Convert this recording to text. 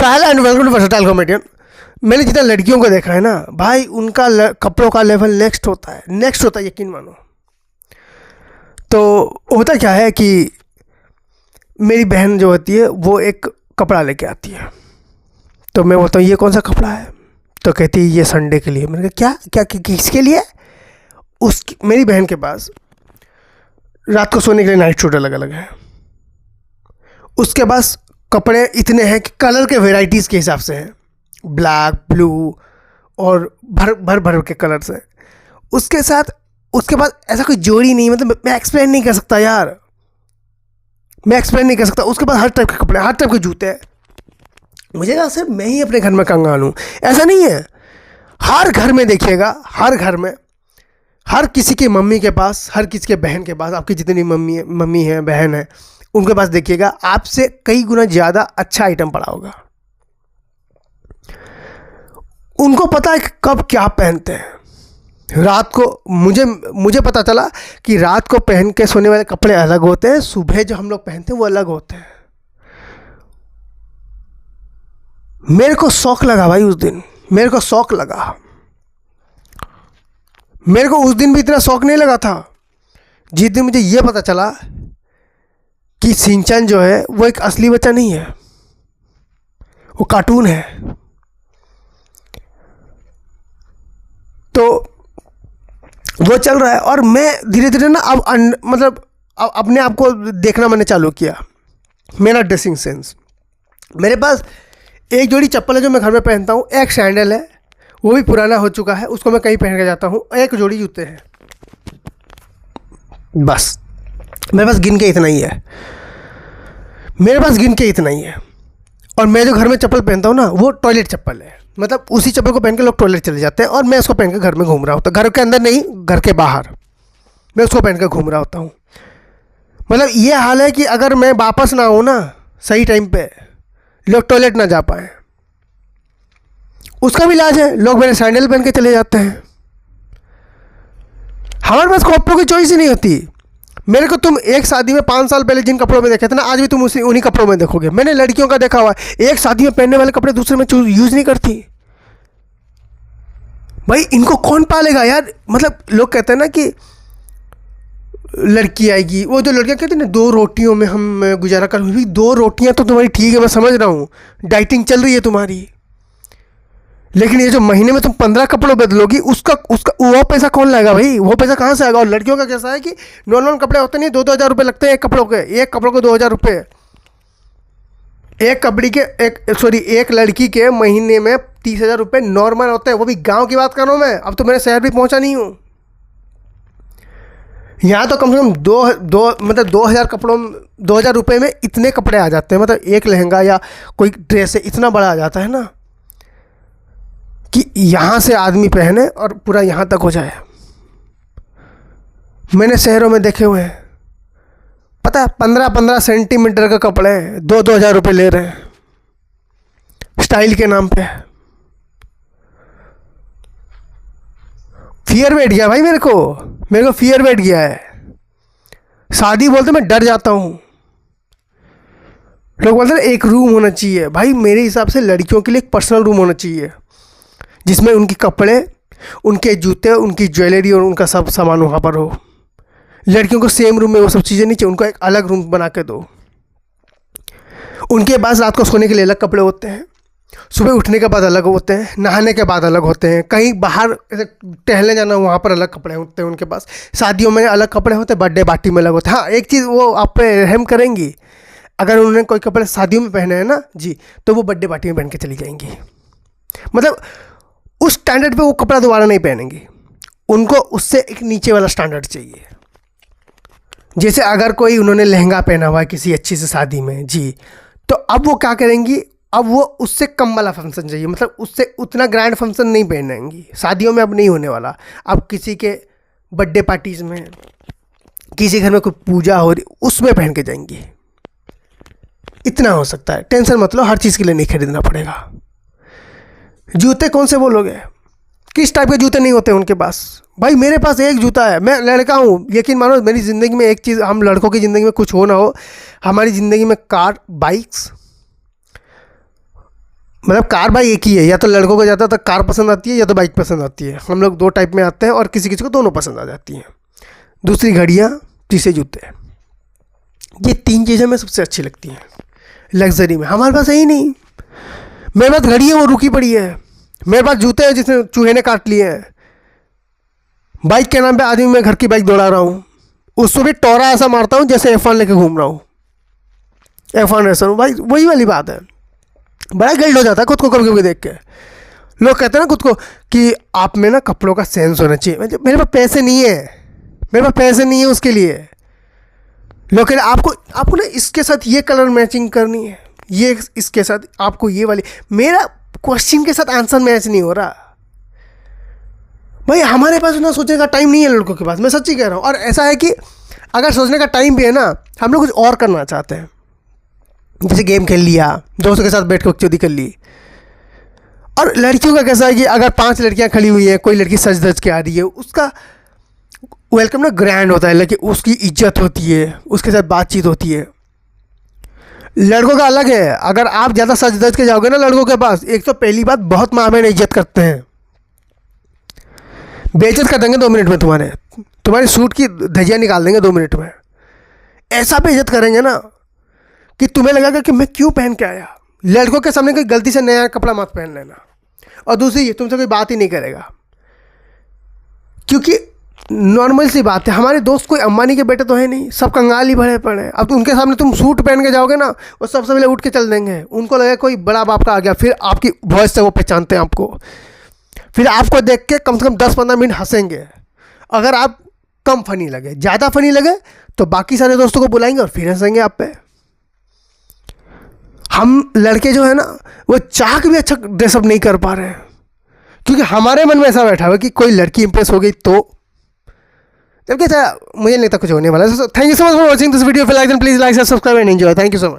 Hello and welcome to versatile comedian. मैंने जितना लड़कियों को देखा है ना भाई, उनका कपड़ों का लेवल नेक्स्ट होता है, यकीन मानो। तो होता क्या है कि मेरी बहन जो होती है वो एक कपड़ा लेके आती है, तो मैं बोलता हूँ ये कौन सा कपड़ा है, तो कहती है ये संडे के लिए। मैंने कहा क्या क्या किसके लिए? मेरी बहन के पास रात को सोने के लिए नाइट सूट अलग अलग है, उसके पास कपड़े इतने हैं कि कलर के वेराइटीज़ के हिसाब से हैं, ब्लैक, ब्लू और भर भर के कलर्स हैं उसके साथ। उसके बाद ऐसा कोई जोड़ी नहीं, मतलब मैं एक्सप्लेन नहीं कर सकता यार, मैं एक्सप्लेन नहीं कर सकता। उसके बाद हर टाइप के कपड़े, हर टाइप के जूते हैं। मुझे कहा सिर्फ मैं ही अपने घर में कंगाल हूँ, ऐसा नहीं है। हर घर में देखिएगा, हर घर में हर किसी की मम्मी के पास, हर किसी के बहन के पास, आपकी जितनी मम्मी है बहन है उनके पास देखिएगा आपसे कई गुना ज़्यादा अच्छा आइटम पड़ा होगा। उनको पता है कि कब क्या पहनते हैं। रात को मुझे पता चला कि रात को पहन के सोने वाले कपड़े अलग होते हैं, सुबह जो हम लोग पहनते हैं वो अलग होते हैं। मेरे को शौक लगा भाई उस दिन, मेरे को शौक लगा। मेरे को उस दिन भी इतना शौक नहीं लगा था जिस दिन मुझे ये पता चला कि शिनचैन जो है वो एक असली बच्चा नहीं है, वो कार्टून है। तो वो चल रहा है और मैं धीरे धीरे ना अब अपने आप को देखना मैंने चालू किया। मेरा ड्रेसिंग सेंस, मेरे पास एक जोड़ी चप्पल है जो मैं घर में पहनता हूँ, एक सैंडल है वो भी पुराना हो चुका है, उसको मैं कहीं पहन के जाता हूँ, एक जोड़ी जूते हैं, बस मेरे पास गिन के इतना ही है, मेरे पास गिन के इतना ही है। और मैं जो घर में चप्पल पहनता हूँ ना वो टॉयलेट चप्पल है, मतलब उसी चप्पल को पहन के लोग टॉयलेट चले जाते हैं और मैं उसको पहन के घर में घूम रहा होता हूँ, घर के अंदर नहीं, घर के बाहर मैं उसको पहन के घूम रहा होता हूँ। मतलब ये हाल है कि अगर मैं वापस ना आऊँ ना सही टाइम पे, लोग टॉयलेट ना जा पाए, उसका भी इलाज है, लोग मेरे सैंडल पहन के चले जाते हैं। हमारे पास कपड़ों की चॉइस ही नहीं होती। मेरे को तुम एक शादी में 5 साल पहले जिन कपड़ों में देखे थे ना, आज भी तुम उन्हीं कपड़ों में देखोगे। मैंने लड़कियों का देखा हुआ है, एक शादी में पहनने वाले कपड़े दूसरे में यूज़ नहीं करती। भाई इनको कौन पालेगा यार? मतलब लोग कहते हैं ना कि लड़की आएगी, वो जो लड़कियां कहती हैं ना 2 रोटियों में हम गुजारा कर, 2 रोटियां तो तुम्हारी ठीक है, मैं समझ रहा हूँ, डाइटिंग चल रही है तुम्हारी, लेकिन ये जो महीने में तुम 15 कपड़ों बदलोगी, उसका वो पैसा कौन लाएगा भाई? वो पैसा कहाँ से आएगा? और लड़कियों का कैसा है कि नॉर्मल कपड़े होते नहीं, 2-2 हज़ार रुपये लगते हैं एक कपड़ों के, एक कपड़ों को 2 हज़ार रुपये। एक लड़की के महीने में 30 हज़ार रुपये नॉर्मल होते हैं, वो भी गाँव की बात कर रहा हूँ मैं, अब तो मेरे शहर भी पहुँचा नहीं हूँ। यहाँ तो कम से कम 2 हज़ार कपड़ों में, 2 हज़ार रुपये में इतने कपड़े आ जाते हैं, मतलब एक लहंगा या कोई ड्रेस है इतना बड़ा आ जाता है ना कि यहाँ से आदमी पहने और पूरा यहाँ तक हो जाए। मैंने शहरों में देखे हुए हैं, पता है 15-15 सेंटीमीटर का कपड़े 2-2 हज़ार रुपये ले रहे हैं स्टाइल के नाम पे। फियर बैठ गया भाई, मेरे को फियर बैठ गया है। शादी बोलते मैं डर जाता हूँ। लोग बोलते हैं एक रूम होना चाहिए, भाई मेरे हिसाब से लड़कियों के लिए एक पर्सनल रूम होना चाहिए जिसमें उनके कपड़े, उनके जूते, उनकी ज्वेलरी और उनका सब सामान वहाँ पर हो। लड़कियों को सेम रूम में वो सब चीज़ें नहीं चाहिए, उनको एक अलग रूम बना के दो। उनके पास रात को सोने के लिए अलग कपड़े होते हैं, सुबह उठने के बाद अलग होते हैं, नहाने के बाद अलग होते हैं, कहीं बाहर टहलने जाना वहाँ पर अलग कपड़े होते हैं उनके पास, शादियों में अलग कपड़े होते हैं, बर्थडे पार्टी में अलग होते हैं। हाँ एक चीज़ वो आप पे रहम करेंगी, अगर उन्होंने कोई कपड़े शादियों में पहने हैं ना जी, तो वो बर्थडे पार्टी में पहन के चली जाएंगी। मतलब उस स्टैंडर्ड पे वो कपड़ा दोबारा नहीं पहनेंगी, उनको उससे एक नीचे वाला स्टैंडर्ड चाहिए। जैसे अगर कोई उन्होंने लहंगा पहना हुआ है किसी अच्छी से शादी में जी, तो अब वो क्या करेंगी, अब वो उससे कम वाला फंक्शन चाहिए, मतलब उससे उतना ग्रैंड फंक्शन नहीं पहनेंगी। शादियों में अब नहीं होने वाला, अब किसी के बर्थडे पार्टीज़ में, किसी घर में कोई पूजा हो रही उसमें पहन के जाएंगी। इतना हो सकता है, टेंशन मत लो, हर चीज़ के लिए नहीं खरीदना पड़ेगा। जूते कौन से बोलोगे, किस टाइप के जूते नहीं होते उनके पास? भाई मेरे पास एक जूता है, मैं लड़का हूँ, यकीन मानो मेरी ज़िंदगी में एक चीज़, हम लड़कों की ज़िंदगी में कुछ हो ना हो, हमारी ज़िंदगी में कार, बाइक्स मतलब कार बाइक एक ही है, या तो लड़कों को ज़्यादातर कार पसंद आती है या तो बाइक पसंद आती है। हम लोग दो टाइप में आते हैं और किसी किसी को दोनों पसंद आ जाती हैं। दूसरी घड़ियाँ, तीसरे जूते, ये तीन चीज़ें हमें सबसे अच्छी लगती हैं लग्जरी में। हमारे पास है ही नहीं। मेरे पास घड़ी है, वो रुकी पड़ी है। मेरे पास जूते हैं जिसमें चूहे ने काट लिए हैं। बाइक के नाम पे आदमी मैं घर की बाइक दौड़ा रहा हूँ, उसको भी टोरा ऐसा मारता हूँ जैसे F1 लेके घूम रहा हूँ, F1 रेसर हूँ भाई। वही वाली बात है, बड़ा गिल्ट हो जाता है खुद को कभी कभी देख के। लोग कहते हैं ना खुद को कि आप में ना कपड़ों का सेंस होना चाहिए। मेरे पास पैसे नहीं है, मेरे पास पैसे नहीं है उसके लिए। लोग कह रहे आपको ना इसके साथ ये कलर मैचिंग करनी है, ये इसके साथ आपको ये वाली। मेरा क्वेश्चन के साथ आंसर मैच नहीं हो रहा भाई। हमारे पास ना सोचने का टाइम नहीं है लड़कों के पास, मैं सच्ची कह रहा हूँ। और ऐसा है कि अगर सोचने का टाइम भी है ना, हम लोग कुछ और करना चाहते हैं, जैसे गेम खेल लिया, दोस्तों के साथ बैठ कर बकचोदी कर ली। और लड़कियों का कैसा है कि अगर 5 लड़कियां खड़ी हुई हैं, कोई लड़की सज धज के आ रही है, उसका वेलकम ना ग्रैंड होता है, लेकिन उसकी इज्जत होती है, उसके साथ बातचीत होती है। लड़कों का अलग है। अगर आप ज़्यादा सज धज के जाओगे ना लड़कों के पास, एक तो पहली बात बहुत मायने इज्जत करते हैं, बेइज्जत कर देंगे 2 मिनट में, तुम्हारे सूट की धजिया निकाल देंगे 2 मिनट में। ऐसा बेइज्जत करेंगे ना कि तुम्हें लगेगा कि मैं क्यों पहन के आया। लड़कों के सामने कोई गलती से नया कपड़ा मत पहन लेना। और दूसरी, तुमसे कोई बात ही नहीं करेगा, क्योंकि नॉर्मल सी बात है, हमारे दोस्त कोई अंबानी के बेटे तो है नहीं, सब कंगाल ही भरे पड़े हैं। अब तो उनके सामने तुम सूट पहन के जाओगे ना, वो सबसे पहले उठ के चल देंगे। उनको लगेगा कोई बड़ा बाप का आ गया, फिर आपकी वॉइस से वो पहचानते हैं आपको, फिर आपको देख के कम से कम 10-15 मिनट हंसेंगे। अगर आप कम फनी लगे, ज़्यादा फनी लगे, तो बाकी सारे दोस्तों को बुलाएंगे और फिर हंसेंगे आप पे। हम लड़के जो है ना, वो चाह के भी अच्छा ड्रेसअप नहीं कर पा रहे हैं, क्योंकि हमारे मन में ऐसा बैठा हुआ कि कोई लड़की इंप्रेस हो गई तो, जबकि मुझे नहीं लगता कुछ होने वाला है। Thank you so much for watching this video. If you like then please like, subscribe and enjoy. Thank you so much.